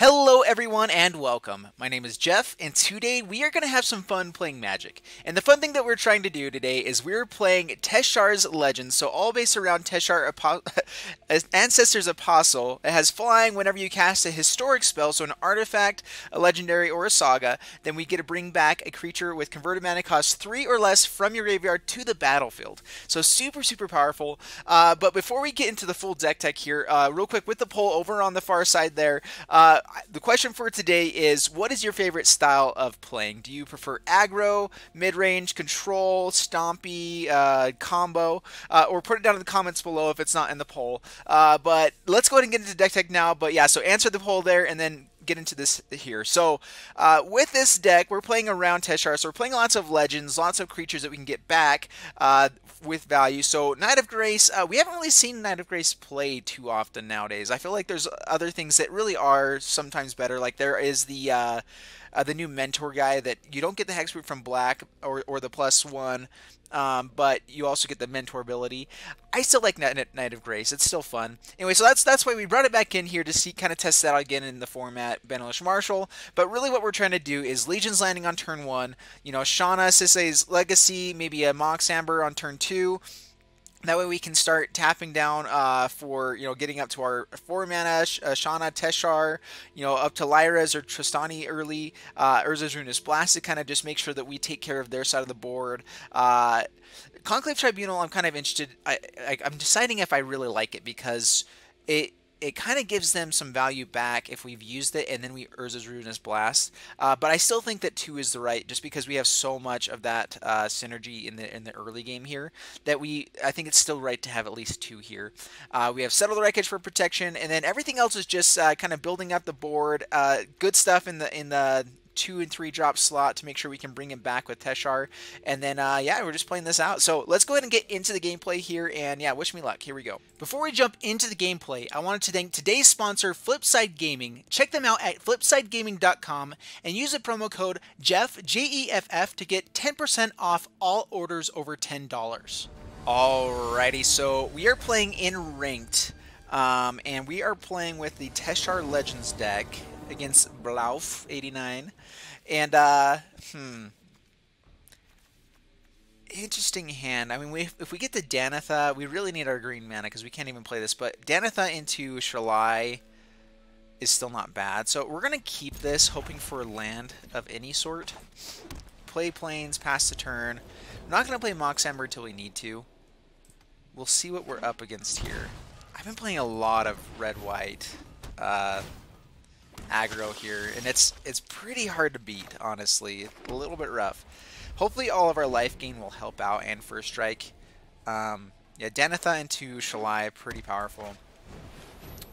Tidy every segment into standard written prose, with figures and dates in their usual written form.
Hello everyone and welcome. My name is Jeff and today we are going to have some fun playing Magic. And the fun thing that we're trying to do today is we're playing Teshar's Legends, so all based around Teshar Ancestor's Apostle. It has flying whenever you cast a historic spell, so an artifact, a legendary, or a saga. Then we get to bring back a creature with converted mana cost 3 or less from your graveyard to the battlefield. So super powerful. But before we get into the full deck tech here, real quick with the poll over on the far side there, the question for today is, what is your favorite style of playing? Do you prefer aggro, mid-range, control, stompy, combo? Or put it down in the comments below if it's not in the poll. But let's go ahead and get into deck tech now. But yeah, so answer the poll there and then get into this here. So with this deck, we're playing around Teshar, so we're playing lots of legends, lots of creatures that we can get back with value. So Knight of Grace, we haven't really seen Knight of Grace play too often nowadays. I feel like there's other things that really are sometimes better. Like there is the new mentor guy that you don't get the hexproof from black or the +1, but you also get the mentor ability. I still like Knight of Grace. It's still fun. Anyway, so that's why we brought it back in here to see, kind of test that out again in the format Benalish Marshal. But really what we're trying to do is Legion's Landing on turn 1, you know, Shanna, Sisay's Legacy, maybe a Mox Amber on turn 2. That way we can start tapping down for, you know, getting up to our 4 mana, Shanna, Teshar, you know, up to Lyra's or Tristani early, Urza's Ruinous Blast to kind of just make sure that we take care of their side of the board. Conclave Tribunal, I'm kind of interested. I'm deciding if I really like it because it kind of gives them some value back if we've used it and then we Urza's Ruinous Blast. But I still think that 2 is the right, just because we have so much of that synergy in the early game here that I think it's still right to have at least 2 here. We have Settle the Wreckage for protection, and then everything else is just kind of building up the board. Good stuff in the 2 and 3 drop slot to make sure we can bring him back with Teshar. And then, yeah, we're just playing this out. So let's go ahead and get into the gameplay here. And yeah, wish me luck. Here we go. Before we jump into the gameplay, I wanted to thank today's sponsor, Flipside Gaming. Check them out at flipsidegaming.com and use the promo code Jeff, Jeff, to get 10% off all orders over $10. Alrighty, so we are playing in Ranked. And we are playing with the Teshar Legends deck against Blauf 89, and interesting hand. I mean, if we get the Danitha, we really need our green mana because we can't even play this. But Danitha into Shalai is still not bad, so we're gonna keep this, hoping for land of any sort. Play Plains, pass the turn. We're not gonna play Mox Amber until we need to. We'll see what we're up against here. I've been playing a lot of red-white aggro here, and it's pretty hard to beat, honestly. A little bit rough. Hopefully all of our life gain will help out, and first strike. Yeah, Danitha into Shalai, pretty powerful.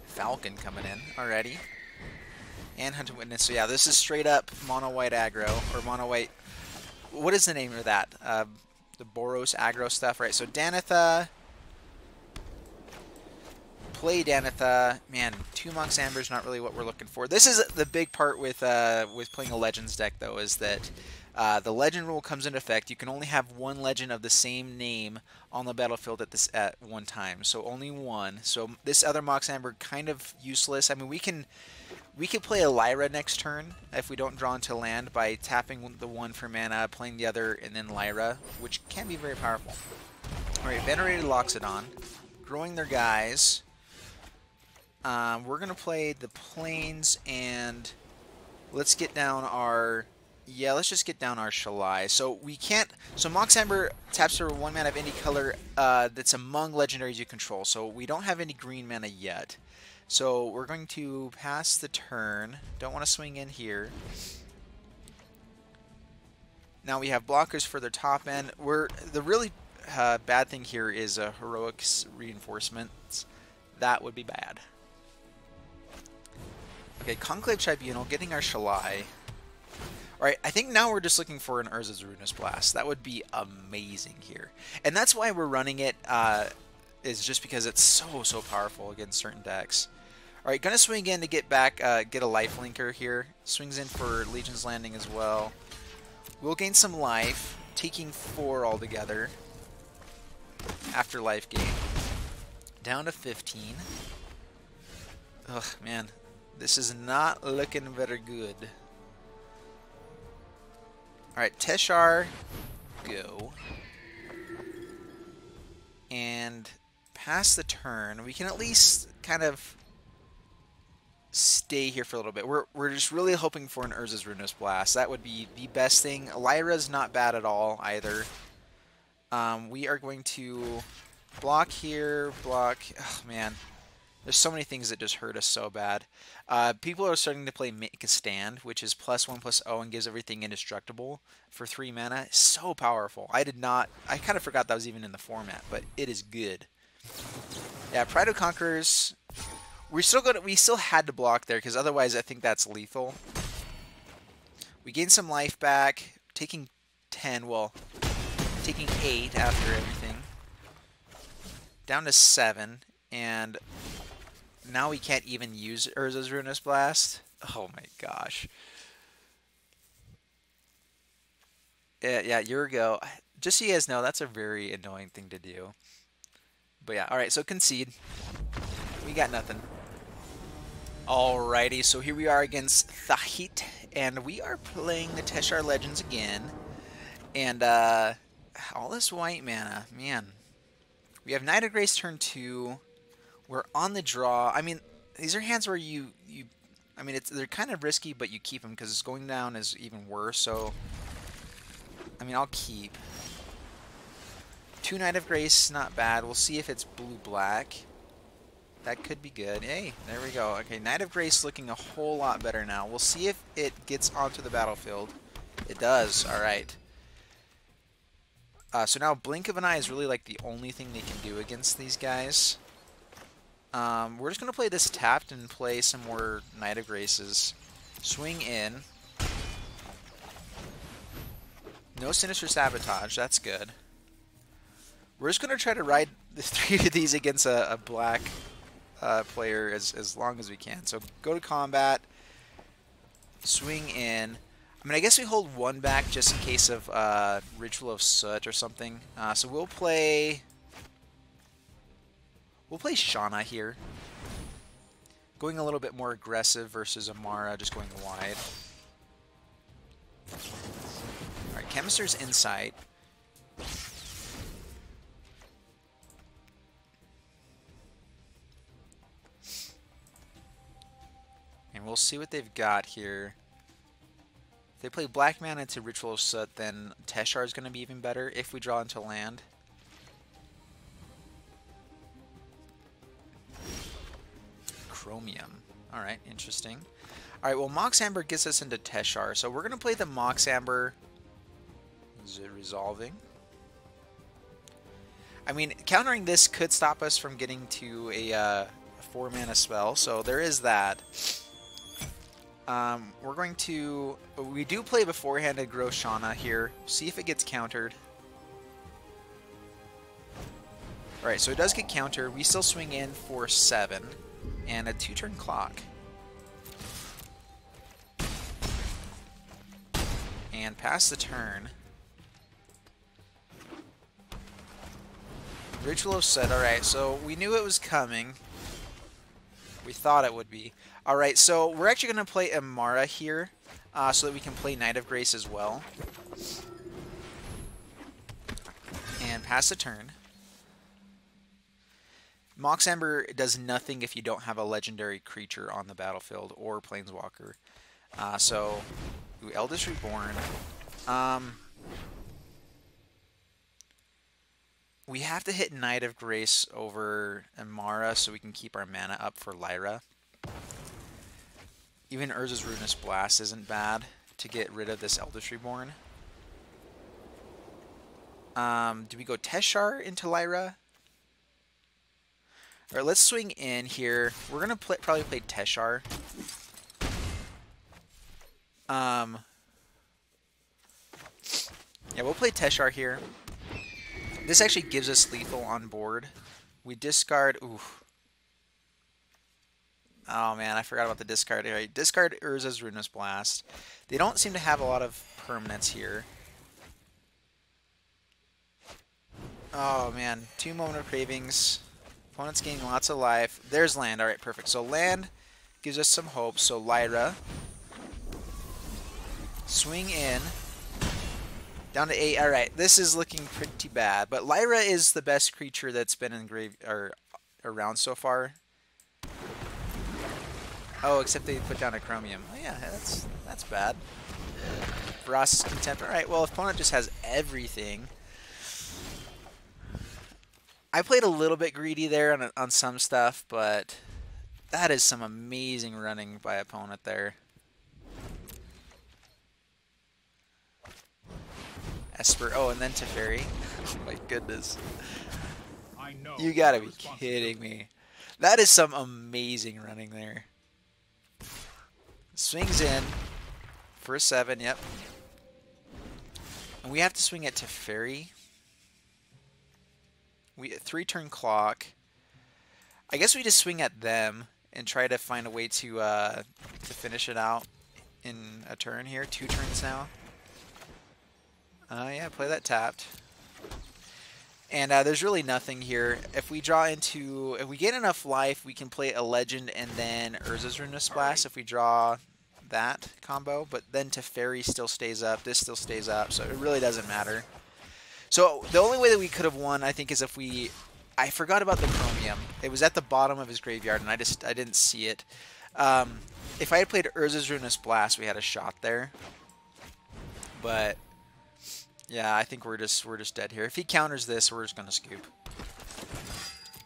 Falcon coming in already. And Hunter Witness. So yeah, this is straight up mono-white aggro, or mono-white... What is the name of that? The Boros aggro stuff, right? So Danitha... Play Danitha. Man, 2 Mox Amber is not really what we're looking for. This is the big part with playing a Legends deck, though, is that the Legend rule comes into effect. You can only have 1 Legend of the same name on the battlefield at one time, so only 1. So this other Mox Amber kind of useless. I mean, we can play a Lyra next turn if we don't draw into land by tapping the 1 for mana, playing the other, and then Lyra, which can be very powerful. All right, Venerated locks it on, growing their guys. We're going to play the Plains, and let's get down our... Yeah, let's just get down our Shalai. So we can't... So Mox Amber taps for 1 mana of any color that's among legendaries you control. So we don't have any green mana yet. So we're going to pass the turn. Don't want to swing in here. Now we have blockers for their top end. The really bad thing here is Heroics Reinforcements. That would be bad. Okay, Conclave Tribunal, getting our Shalai. Alright, I think now we're just looking for an Urza's Ruinous Blast. That would be amazing here. And that's why we're running it, is just because it's so powerful against certain decks. Alright, gonna swing in to get back, get a life linker here. Swings in for Legion's Landing as well. We'll gain some life, taking 4 altogether after life gain. Down to 15. Ugh, man. This is not looking very good. Alright, Teshar, go. And pass the turn. We can at least kind of stay here for a little bit. We're just really hoping for an Urza's Ruinous Blast. That would be the best thing. Lyra's not bad at all either. We are going to block here, block. Oh, man. There's so many things that just hurt us so bad. People are starting to play Make a Stand, which is +1/+0 and gives everything indestructible for 3 mana. So powerful. I kind of forgot that was even in the format, but it is good. Yeah, Pride of Conquerors. We still had to block there because otherwise I think that's lethal. We gained some life back, taking 10. Well, taking 8 after everything. Down to 7, and now we can't even use Urza's Ruinous Blast. Oh my gosh. Yeah, Urgo. Just so you guys know, that's a very annoying thing to do. But yeah, alright, so concede. We got nothing. Alrighty, so here we are against Thahit, and we are playing the Teshar Legends again. And all this white mana, man. We have Knight of Grace turn 2. We're on the draw. I mean, these are hands where I mean, they're kind of risky, but you keep them because going down is even worse. So, I mean, I'll keep. 2 Knight of Grace, not bad. We'll see if it's blue-black. That could be good. Hey, there we go. Okay, Knight of Grace looking a whole lot better now. We'll see if it gets onto the battlefield. It does. All right. So now Blink of an Eye is really like the only thing they can do against these guys. We're just going to play this tapped and play some more Knight of Graces. Swing in. No Sinister Sabotage. That's good. We're just going to try to ride the 3 of these against a black player as long as we can. So go to combat. Swing in. I mean, I guess we hold 1 back just in case of Ritual of Soot or something. So we'll play Shanna here. Going a little bit more aggressive versus Emmara, just going wide. Alright, Chemister's Insight. And we'll see what they've got here. If they play black mana into Ritual of Soot, then Teshar is going to be even better if we draw into land. Chromium. Alright, interesting. Alright, well, Mox Amber gets us into Teshar, so we're going to play the Mox Amber. Is it resolving? I mean, countering this could stop us from getting to a 4-mana spell, so there is that. We're going to... We do play beforehand to grow Shanna here. See if it gets countered. Alright, so it does get countered. We still swing in for 7. And a 2-turn clock. And pass the turn. Ritual of Soot. Alright, so we knew it was coming. We thought it would be. Alright, so we're actually going to play Emmara here, so that we can play Knight of Grace as well. And pass the turn. Mox Amber does nothing if you don't have a legendary creature on the battlefield or Planeswalker. So, Eldest Reborn. We have to hit Knight of Grace over Emmara so we can keep our mana up for Lyra. Even Urza's Ruinous Blast isn't bad to get rid of this Eldest Reborn. Do we go Teshar into Lyra? Alright, let's swing in here. We're going to probably play Teshar. Yeah, we'll play Teshar here. This actually gives us lethal on board. We discard... Ooh. Oh man, I forgot about the discard. Right, discard Urza's Ruinous Blast. They don't seem to have a lot of permanents here. Oh man, 2 Moment of Cravings. Opponent's gaining lots of life. There's land. Alright, perfect. So land gives us some hope. So Lyra, swing in, down to 8. All right, this is looking pretty bad. But Lyra is the best creature that's been in grave or around so far. Oh, except they put down a Chromium. Oh yeah, that's bad. Ross's Contempt. All right, well, if opponent just has everything. I played a little bit greedy there on some stuff, but that is some amazing running by opponent there. Esper. Oh, and then Teferi. Oh my goodness. You gotta be kidding me. That is some amazing running there. Swings in for a 7, yep. And we have to swing at Teferi. We 3-turn clock. I guess we just swing at them and try to find a way to finish it out in a turn here. 2 turns now. Yeah, play that tapped. And there's really nothing here. If we get enough life, we can play a Legend and then Urza's Ruinous Blast if we draw that combo. But then Teferi still stays up, this still stays up, so it really doesn't matter. So the only way that we could have won, I think, is if I forgot about the Chromium. It was at the bottom of his graveyard, and I didn't see it. If I had played Urza's Ruinous Blast, we had a shot there. But yeah, I think we're just dead here. If he counters this, we're just gonna scoop.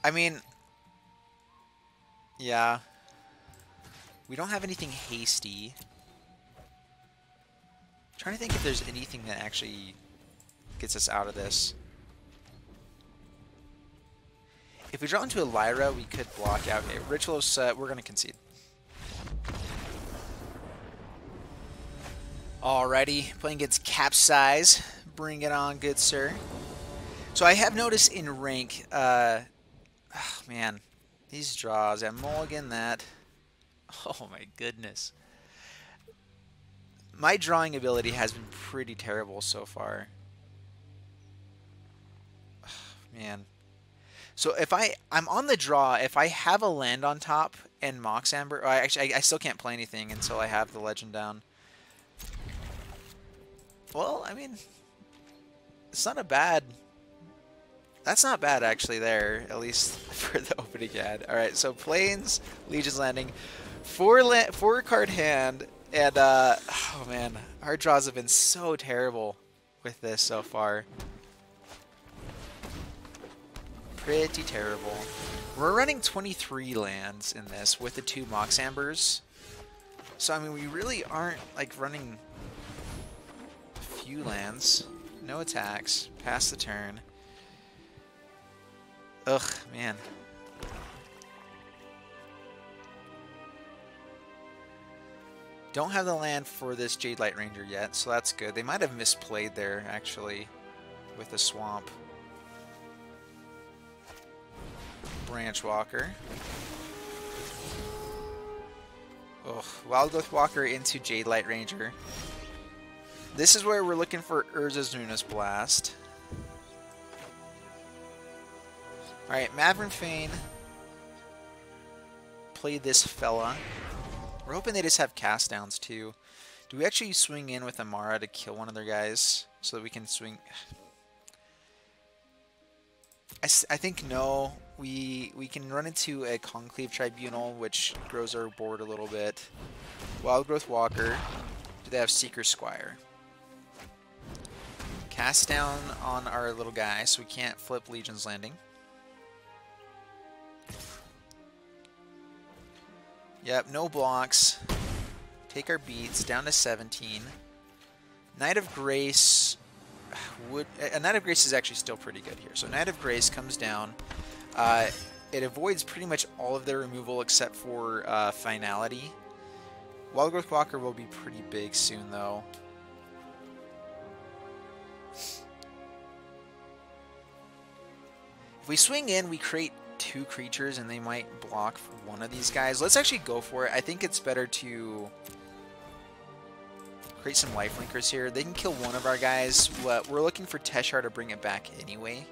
I mean, yeah, we don't have anything hasty. I'm trying to think if there's anything that actually gets us out of this. If we draw into a Lyra, we could block out. Okay, Ritual set. We're gonna concede. Alrighty, playing against Capsize. Bring it on, good sir. So I have noticed in rank, oh man, these draws. I mulligan that. Oh my goodness. My drawing ability has been pretty terrible so far. Oh, man. So if I'm on the draw, if I have a land on top and Mox Amber, I still can't play anything until I have the legend down. Well, I mean, it's not a bad. That's not bad actually there, at least for the opening ad. All right, so Plains, Legion's Landing, 4 card hand, and oh man, our draws have been so terrible with this so far. Pretty terrible. We're running 23 lands in this with the 2 Mox Ambers. So I mean, we really aren't like running a few lands. No attacks. Pass the turn. Ugh, man. Don't have the land for this Jade Light Ranger yet, so that's good. They might have misplayed there, actually, with the swamp. Branch Walker. Ugh, Wild Growth Walker into Jade Light Ranger. This is where we're looking for Urza's Ruinous Blast. Alright, Mavren Fein. Play this fella. We're hoping they just have cast downs too. Do we actually swing in with Emmara to kill one of their guys so that we can swing? I think no. We can run into a Conclave Tribunal, which grows our board a little bit. Wild Growth Walker. Do they have Seeker Squire? Cast down on our little guy, so we can't flip Legion's Landing. Yep, no blocks. Take our beats down to 17. Knight of Grace a Knight of Grace is actually still pretty good here. So Knight of Grace comes down. It avoids pretty much all of their removal except for Finality. Wild Growth Walker will be pretty big soon though. If we swing in, we create 2 creatures and they might block one of these guys. Let's actually go for it. I think it's better to create some lifelinkers here. They can kill one of our guys. We're looking for Teshar to bring it back anyway.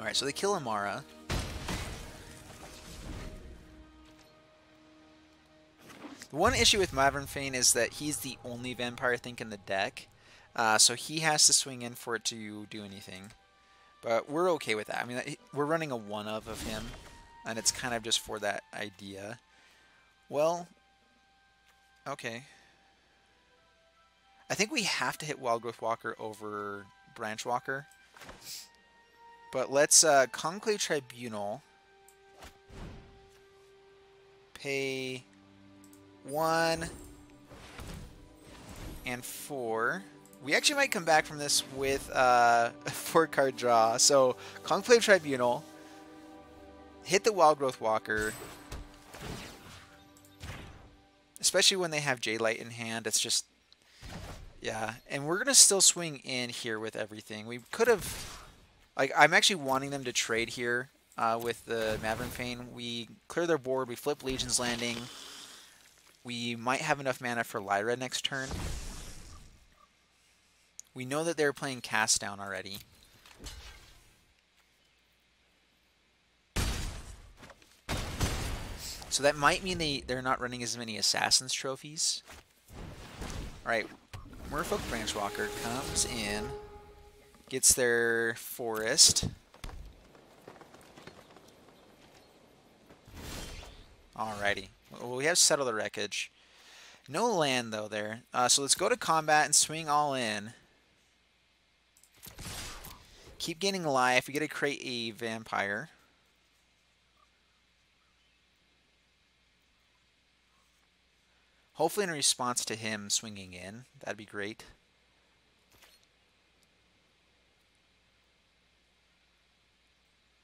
Alright, so they kill Emmara. The one issue with Mavren Fein is that he's the only vampire, I think, in the deck. So he has to swing in for it to do anything. But we're okay with that. I mean, we're running a 1-of him, and it's kind of just for that idea. Well, okay. I think we have to hit Wild Growth Walker over Branch Walker. But let's Conclave Tribunal. Pay 1 and 4. We actually might come back from this with a 4-card draw. So Conclave Tribunal. Hit the Wild Growth Walker. Especially when they have J-Light in hand. It's just... yeah. And we're going to still swing in here with everything. We could have... like, I'm actually wanting them to trade here with the Mavren Fein. We clear their board. We flip Legion's Landing. We might have enough mana for Lyra next turn. We know that they're playing Cast Down already. So that might mean they're not running as many Assassin's Trophies. Alright, Merfolk Branchwalker comes in, gets their Forest. Alrighty. Well, we have Settle the Wreckage. No land, though, there. So let's go to combat and swing all in. Keep gaining life. We get to create a vampire. Hopefully in response to him swinging in. That'd be great.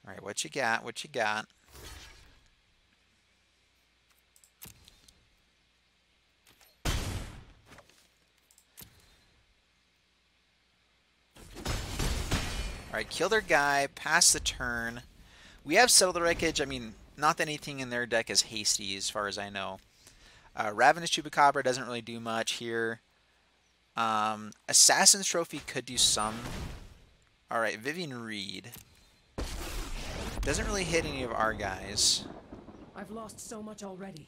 Alright, what you got? What you got? Alright, kill their guy, pass the turn. We have Settle the Wreckage. I mean, not that anything in their deck is hasty as far as I know. Ravenous Chupacabra doesn't really do much here. Assassin's Trophy could do some. Alright, Vivian Reed. Doesn't really hit any of our guys. I've lost so much already.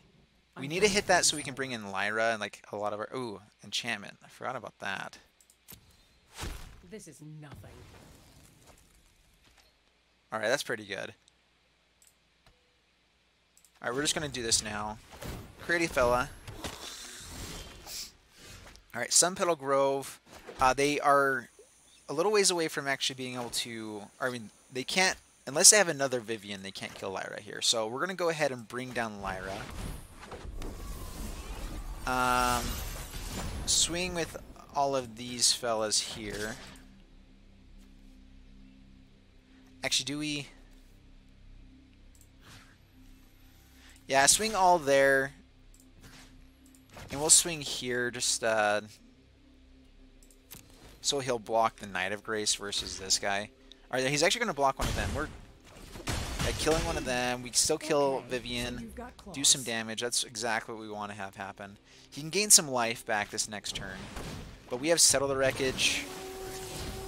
We need to hit that so we can bring in Lyra and like a lot of our... ooh, enchantment. I forgot about that. This is nothing. Alright, that's pretty good. Alright, we're just going to do this now. Create a fella. Alright, Sunpetal Grove. They are a little ways away from actually being able to... I mean, they can't... unless they have another Vivian, they can't kill Lyra here. So we're going to go ahead and bring down Lyra. Swing with all of these fellas here. Actually, do we... yeah, swing all there. And we'll swing here just so he'll block the Knight of Grace versus this guy. Alright, he's actually going to block one of them. We're killing one of them. We still kill Vivian, do some damage. That's exactly what we want to have happen. He can gain some life back this next turn. But we have Settle the Wreckage.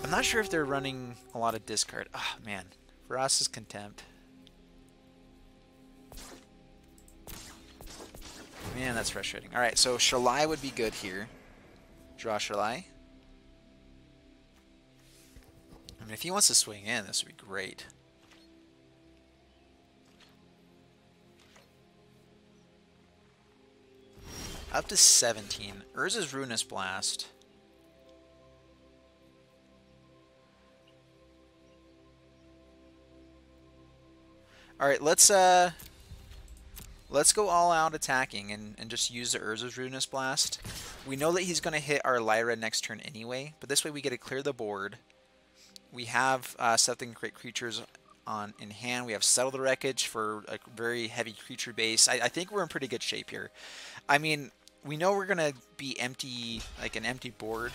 I'm not sure if they're running a lot of discard. Oh, man. For us is Contempt. Man, that's frustrating. Alright, so Shalai would be good here. Draw Shalai. I mean, if he wants to swing in, this would be great. Up to 17. Urza's Ruinous Blast. Alright, let's go all out attacking and just use the Urza's Ruinous Blast. We know that he's going to hit our Lyra next turn anyway, but this way we get to clear the board. We have stuff that can create creatures in hand. We have Settle the Wreckage for a very heavy creature base. I think we're in pretty good shape here. I mean, we know we're going to be empty, like an empty board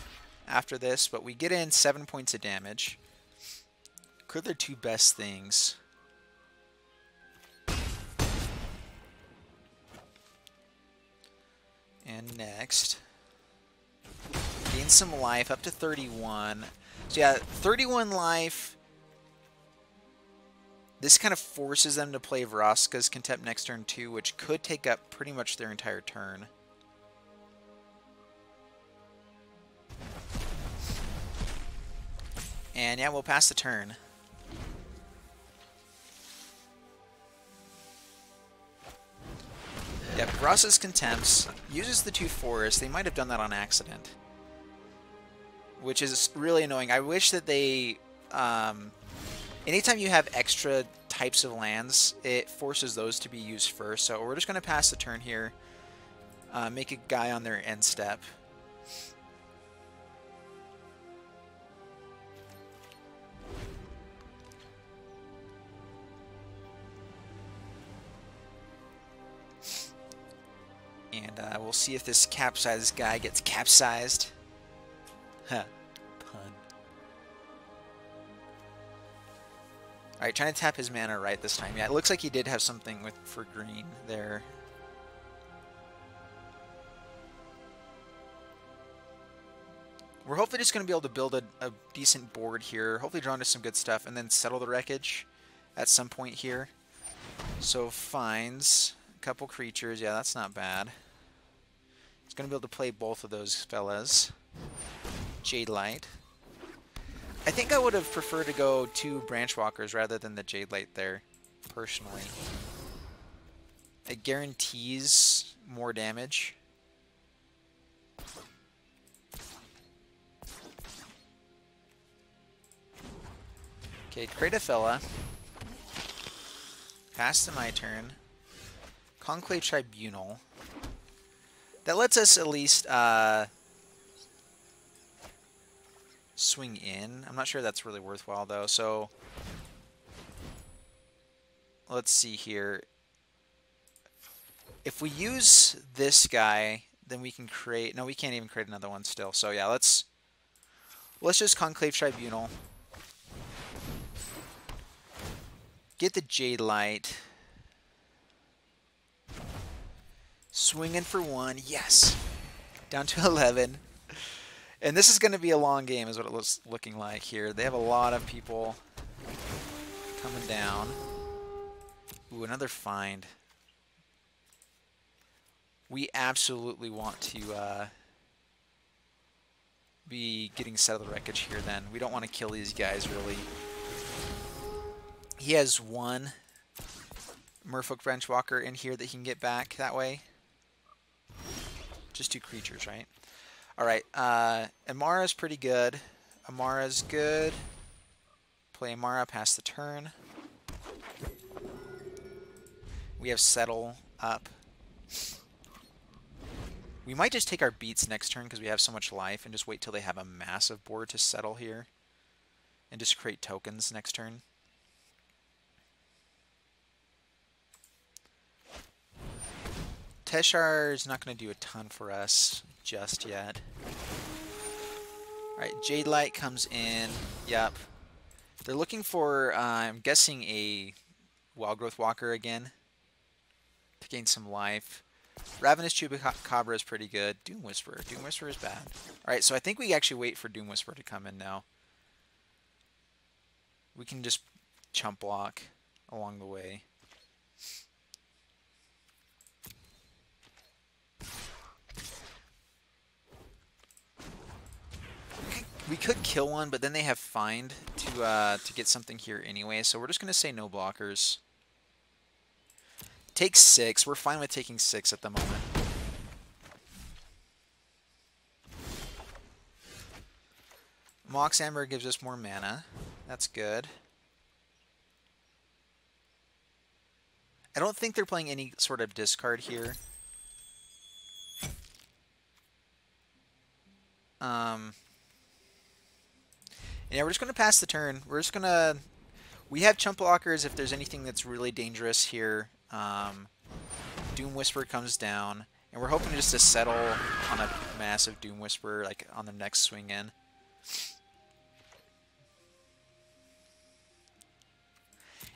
after this, but we get in 7 points of damage. Clear their two best things. And next, gain some life up to 31. So yeah, 31 life. This kind of forces them to play Vraska's Contempt next turn too, which could take up pretty much their entire turn. And yeah, we'll pass the turn. Yeah, Vraska's Contempts uses the 2 forests. They might have done that on accident, which is really annoying. I wish that they... anytime you have extra types of lands, it forces those to be used first. So we're just going to pass the turn here. Make a guy on their end step. And we'll see if this capsized guy gets capsized. Huh. Pun. Alright, trying to tap his mana right this time. Yeah, it looks like he did have something for green there. We're hopefully just going to be able to build a decent board here. Hopefully draw into some good stuff and then settle the wreckage at some point here. So finds a couple creatures. Yeah, that's not bad. He's going to be able to play both of those fellas. Jade Light. I think I would have preferred to go 2 Branch Walkers rather than the Jade Light there, personally. It guarantees more damage. Okay, create a fella. Pass to my turn. Conclave Tribunal. That lets us at least swing in. I'm not sure that's really worthwhile though. So let's see here. If we use this guy, then we can create... No, we can't even create another one still. So yeah, let's just Conclave Tribunal. Get the Jade Light. Swing in for 1. Yes. Down to 11. And this is going to be a long game is what it looks looking like here. They have a lot of people coming down. Ooh, another find. We absolutely want to be getting Settle the Wreckage here then. We don't want to kill these guys really. He has 1 Merfolk Branch Walker in here that he can get back that way. Just 2 creatures, right? Alright, Emmara's pretty good. Emmara's good. Play Emmara, pass the turn. We have Settle up. We might just take our beats next turn because we have so much life and just wait till they have a massive board to settle here. And just create tokens next turn. Teshar is not going to do a ton for us just yet. Alright, Jade Light comes in. Yep. They're looking for, I'm guessing, a Wild Growth Walker again to gain some life. Ravenous Chupacabra is pretty good. Doom Whisperer. Doom Whisperer is bad. Alright, so I think we actually wait for Doom Whisperer to come in now. We can just chump block along the way. We could kill one, but then they have Find to get something here anyway, so we're just going to say no blockers. Take 6. We're fine with taking 6 at the moment. Mox Amber gives us more mana. That's good. I don't think they're playing any sort of discard here. Yeah, we're just going to pass the turn. We're just going to... We have chump blockers if there's anything that's really dangerous here. Doom Whisper comes down. And we're hoping just to settle on a massive Doom Whisper like on the next swing in.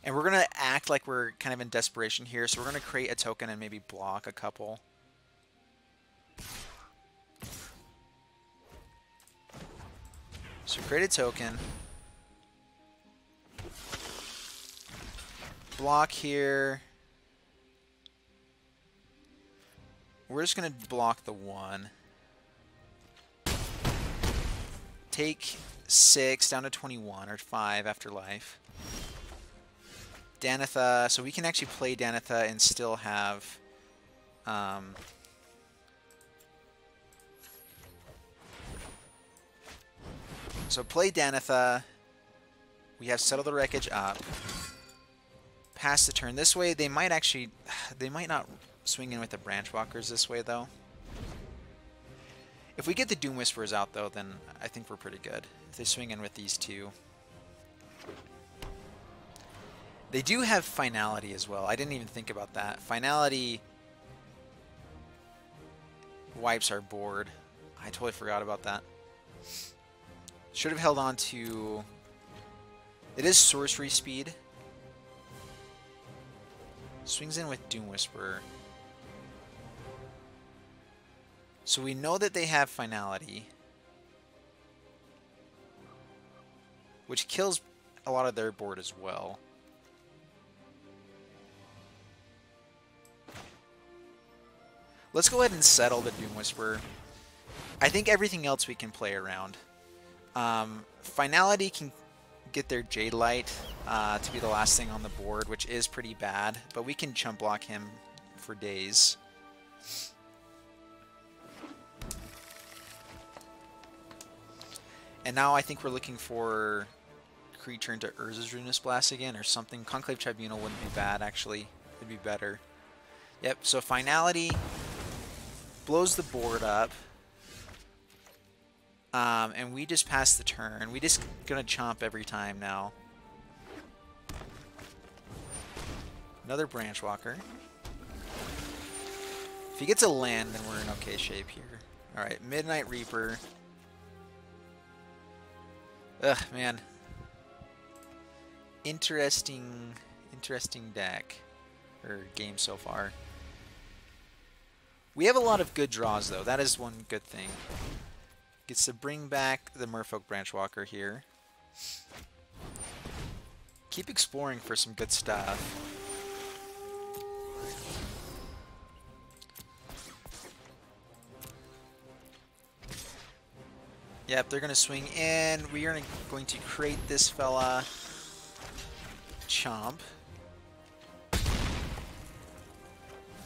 And we're going to act like we're kind of in desperation here. So we're going to create a token and maybe block a couple. So create a token. block here. We're just going to block the 1. Take 6 down to 21, or 5 after life. Danitha, so we can actually play Danitha and still have... so play Danitha. We have Settle the Wreckage up. Pass the turn. This way, they might not swing in with the Branch Walkers this way, though. If we get the Doom Whisperers out, though, then I think we're pretty good. If they swing in with these two. They do have Finality as well. I didn't even think about that. Finality wipes our board. I totally forgot about that. Should have held on to... It is Sorcery Speed. Swings in with Doom Whisperer. So we know that they have Finality, which kills a lot of their board as well. Let's go ahead and settle the Doom Whisperer. I think everything else we can play around. Finality can get their Jade Light to be the last thing on the board, which is pretty bad, but we can chump block him for days. And now I think we're looking for creature into Urza's Ruinous Blast again or something. Conclave Tribunal wouldn't be bad, actually. It'd be better. Yep, so Finality blows the board up. And we just pass the turn. We just gonna chomp every time now. Another Branch Walker. If he gets a land, then we're in okay shape here. Alright, Midnight Reaper. Ugh, man. Interesting deck. Or game so far. We have a lot of good draws, though. That is one good thing. Gets to bring back the Merfolk Branch Walker here. Keep exploring for some good stuff. Yep, they're going to swing in. We are going to create this fella. Chomp.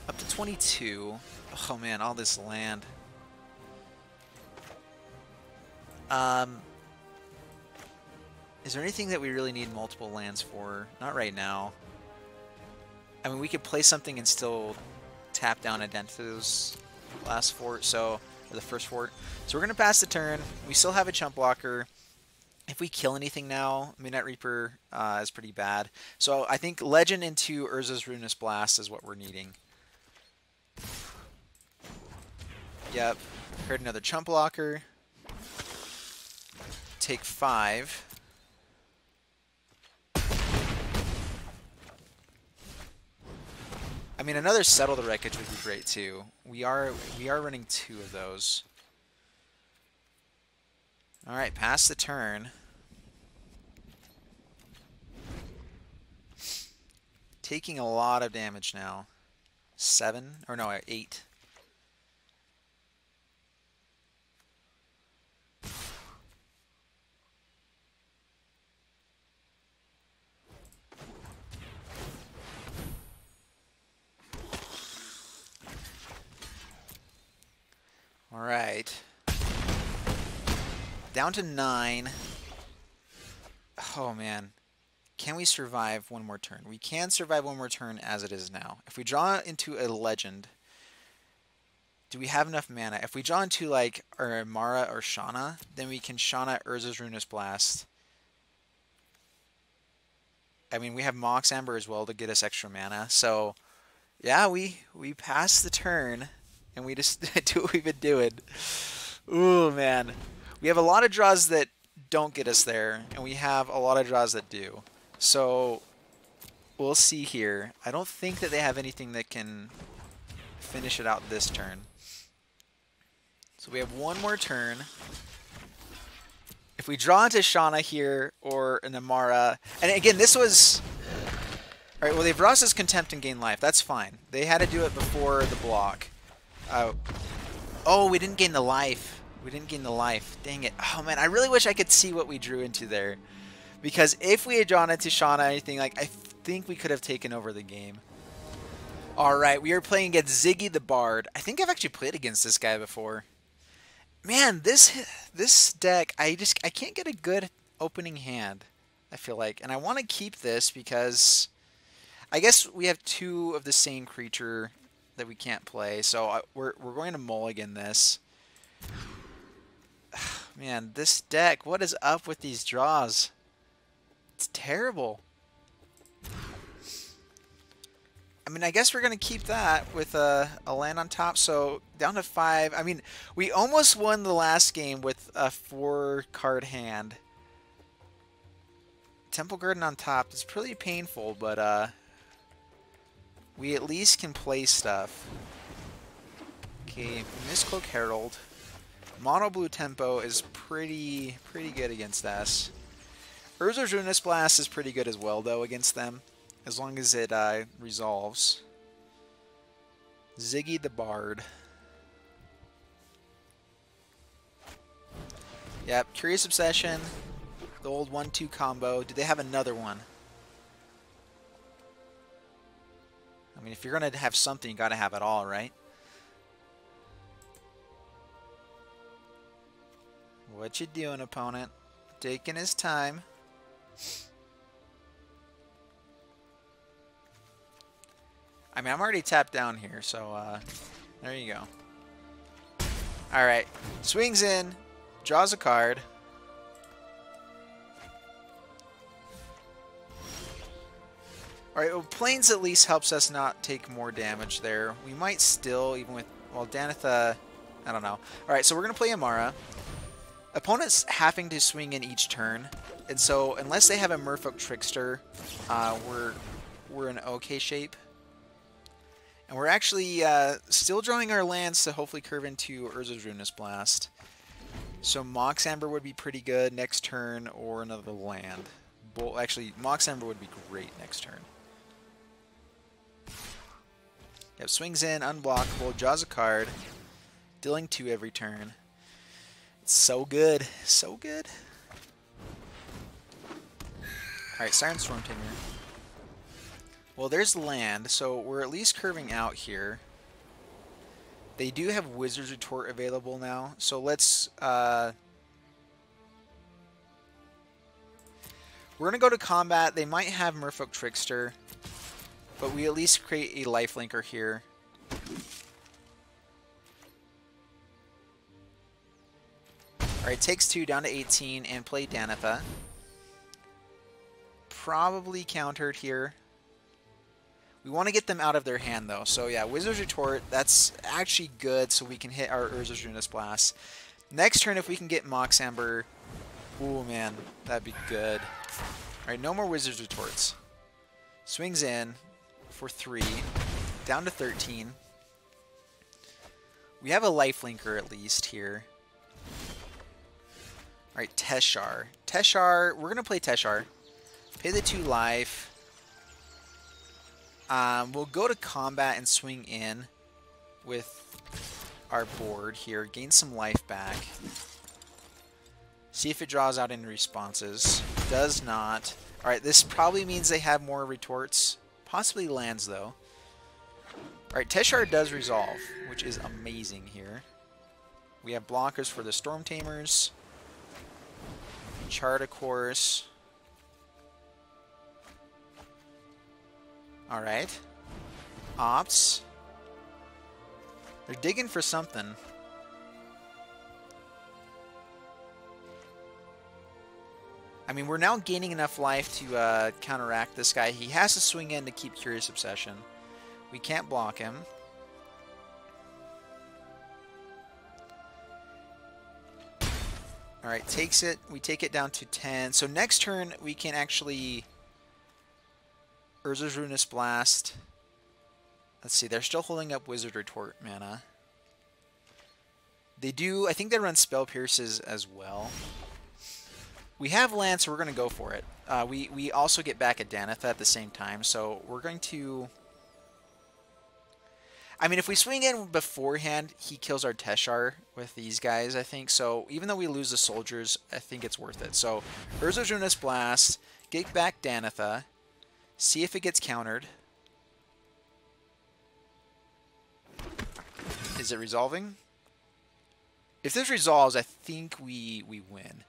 Up to 22. Oh man, all this land. Is there anything that we really need multiple lands for? Not right now. I mean, we could play something and still tap down a Danitha's last fort, or the first fort. So we're going to pass the turn. We still have a chump blocker. If we kill anything now, Midnight Reaper is pretty bad. So I think Legend into Urza's Ruinous Blast is what we're needing. Yep. Heard another chump blocker. Take 5. I mean, another Settle the Wreckage would be great too. We are running 2 of those. All right, pass the turn. Taking a lot of damage now. 7 or no, 8. All right. Down to 9. Oh, man. Can we survive one more turn? We can survive one more turn as it is now. If we draw into a Legend, do we have enough mana? If we draw into, like, our Emmara or Shanna, then we can Shanna Urza's Ruinous Blast. I mean, we have Mox Amber as well to get us extra mana. So, yeah, we pass the turn. And we just do what we've been doing. Ooh, man. We have a lot of draws that don't get us there, and we have a lot of draws that do. So, we'll see here. I don't think that they have anything that can finish it out this turn. So we have one more turn. If we draw into Shanna here, or an Emmara... And again, this was Alright, well, they've Ross's Contempt and gain life. That's fine. They had to do it before the block. Oh, we didn't gain the life. We didn't gain the life. Dang it. Oh, man, I really wish I could see what we drew into there. Because if we had drawn into Shanna or anything, like, I think we could have taken over the game. Alright, we are playing against Ziggy the Bard. I think I've actually played against this guy before. Man, this deck, I can't get a good opening hand, I feel like. And I want to keep this because I guess we have two of the same creature that we can't play. So we're going to mulligan this. Man, this deck, what is up with these draws? It's terrible. I mean, I guess we're going to keep that with a land on top. So down to 5. I mean, we almost won the last game with a 4-card hand. Temple Garden on top. It's pretty painful, but we at least can play stuff. Okay, Mistcloak Herald. Mono Blue Tempo is pretty good against us. Urza's Ruinous Blast is pretty good as well, though, against them. As long as it resolves. Ziggy the Bard. Yep, Curious Obsession. The old 1-2 combo. Do they have another one? I mean, if you're going to have something, you got to have it all, right? What you doing, opponent? Taking his time. I mean, I'm already tapped down here, so there you go. Alright. Swings in. Draws a card. Alright, well, Plains at least helps us not take more damage there. We might still, even with... Well, Danitha... I don't know. Alright, so we're going to play Emmara. Opponents having to swing in each turn. And so, unless they have a Merfolk Trickster, we're in okay shape. And we're actually still drawing our lands to hopefully curve into Urza's Ruinous Blast. So Mox Amber would be pretty good next turn, or another land. Actually, Mox Amber would be great next turn. Yep, swings in, unblockable, draws a card, dealing 2 every turn. It's so good, so good. Alright, Siren Stormtamer. Well, there's land, so we're at least curving out here. They do have Wizard's Retort available now, so let's... we're going to go to combat. They might have Merfolk Trickster, but we at least create a lifelinker here. Alright, takes 2 down to 18 and play Danitha. Probably countered here. We want to get them out of their hand, though. So, yeah, Wizard's Retort, that's actually good, so we can hit our Urza's Ruinous Blast. Next turn, if we can get Mox Amber, ooh, man, that'd be good. Alright, no more Wizard's Retorts. Swings in for 3, down to 13. We have a lifelinker, at least, here. Alright, Teshar. Teshar, we're going to play Teshar. Pay the 2 life. We'll go to combat and swing in with our board here. Gain some life back. See if it draws out any responses. Does not. Alright, this probably means they have more retorts. Possibly lands, though. Alright, Teshar does resolve, which is amazing here. We have blockers for the Storm Tamers. Chart, of course. Alright. Ops. They're digging for something. I mean, we're now gaining enough life to counteract this guy. He has to swing in to keep Curious Obsession. We can't block him. Alright, takes it. We take it down to 10. So next turn, we can actually... Urza's Ruinous Blast. Let's see, they're still holding up Wizard Retort mana. They do, I think they run Spell Pierces as well. We have land, so we're going to go for it. We also get back a Danitha at the same time, so we're going to... I mean, if we swing in beforehand, he kills our Teshar with these guys, I think. So even though we lose the soldiers, I think it's worth it. So Urza's Ruinous Blast, get back Danitha, see if it gets countered. Is it resolving? If this resolves, I think we win.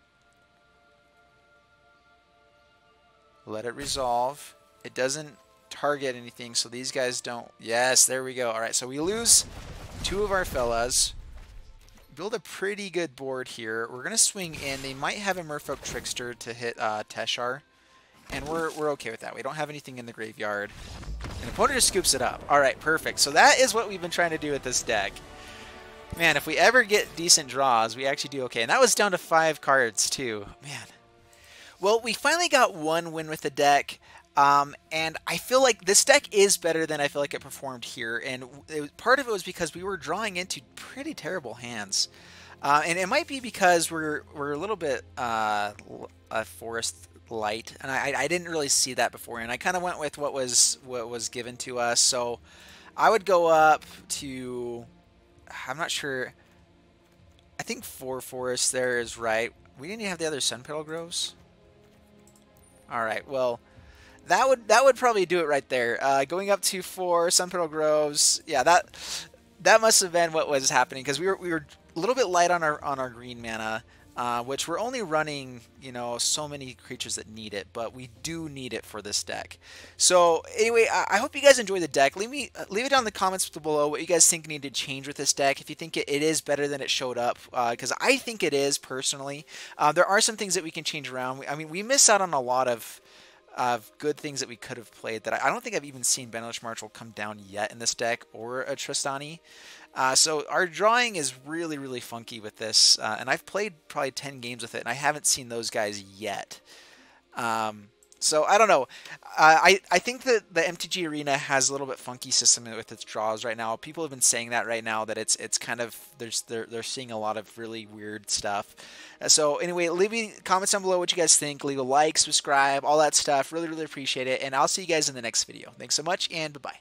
Let it resolve. It doesn't target anything, so these guys don't. Yes, there we go. All right, so we lose 2 of our fellas. Build a pretty good board here. We're gonna swing in. They might have a Merfolk Trickster to hit Teshar, and we're okay with that. We don't have anything in the graveyard. And the opponent just scoops it up. All right, perfect. So that is what we've been trying to do with this deck. Man, if we ever get decent draws, we actually do okay. And that was down to 5 cards too. Man. Well, we finally got 1 win with the deck. And I feel like this deck is better than I feel like it performed here. And part of it was because we were drawing into pretty terrible hands. And it might be because we're a little bit forest light, and I didn't really see that before. And I kind of went with what was given to us. So I would go up to, I'm not sure. I think 4 forests there is right. We didn't even have the other Sunpetal Groves. All right, well. That would probably do it right there. Going up to 4 Sunpetal Groves, yeah, that must have been what was happening, because we were a little bit light on our green mana, which we're only running, you know, so many creatures that need it, but we do need it for this deck. So anyway, I hope you guys enjoy the deck. Leave it down in the comments below what you guys think need to change with this deck. If you think it is better than it showed up, because I think it is personally. There are some things that we can change around. I mean, we miss out on a lot of good things that we could have played that I don't think I've even seen Benalish Marshal come down yet in this deck, or a Tristani. So our drawing is really, really funky with this, and I've played probably 10 games with it, and I haven't seen those guys yet. So I don't know. I think that the MTG Arena has a little bit funky system with its draws right now. People have been saying that right now, that it's kind of they're seeing a lot of really weird stuff. So anyway, leave me comments down below what you guys think. Leave a like, subscribe, all that stuff. Really, really appreciate it. And I'll see you guys in the next video. Thanks so much, and bye-bye.